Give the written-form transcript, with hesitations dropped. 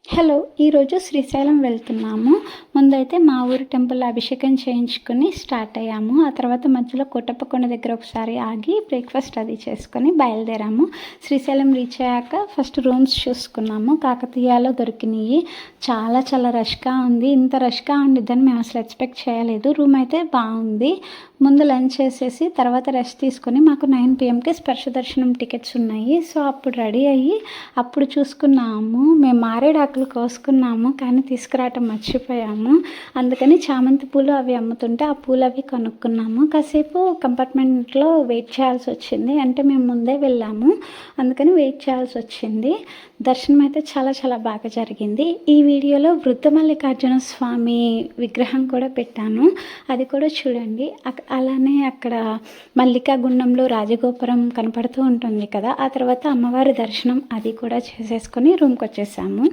Hello! ఈరోజు శ్రీశైలం వెళ్తున్నాము. ముందైతే మా ఊరి టెంపుల్‌లో అభిషేకం చేయించుకొని స్టార్ట్ అయ్యాము. ఆ తర్వాత మధ్యలో కోటప్ప కొండ దగ్గర ఒకసారి ఆగి బ్రేక్‌ఫాస్ట్ అది చేసుకొని బయలుదేరాము. శ్రీశైలం రీచ్ అయ్యాక ఫస్ట్ రూమ్స్ చూసుకున్నాము. కాకతీయలో దొరికినియి. చాలా చాలా రష్‌గా ఉంది. ఇంత రష్‌గా ఉండిద్దని మేము అసలు ఎక్స్‌పెక్ట్ చేయలేదు. రూమ్ అయితే బావుంది. ముందు లంచ్ చేసేసి తర్వాత రెస్ట్ తీసుకొని మాకు 9 PM స్పర్శ దర్శనం టికెట్స్ ఉన్నాయి. సో, అప్పుడు రెడీ అయ్యి అప్పుడు చూసుకున్నాము. మేము మారేడాకులు కోసుకున్నాము కానీ తీసుకురావటం మర్చిపోయాము. అందుకని చామంతి పూలు అవి అమ్ముతుంటే ఆ పూలు అవి కొనుక్కున్నాము. కాసేపు కంపార్ట్మెంట్లో వెయిట్ చేయాల్సి వచ్చింది. అంటే మేము ముందే వెళ్ళాము. అందుకని వెయిట్ చేయాల్సి వచ్చింది. దర్శనం అయితే చాలా చాలా బాగా జరిగింది. ఈ వీడియోలో వృద్ధ మల్లికార్జున స్వామి విగ్రహం కూడా పెట్టాను. అది కూడా చూడండి. అలానే అక్కడ మల్లికా గుండంలో రాజగోపురం కనపడుతూ ఉంటుంది కదా! ఆ తర్వాత అమ్మవారి దర్శనం అది కూడా చేసేసుకొని రూమ్‌కొచ్చేసాము.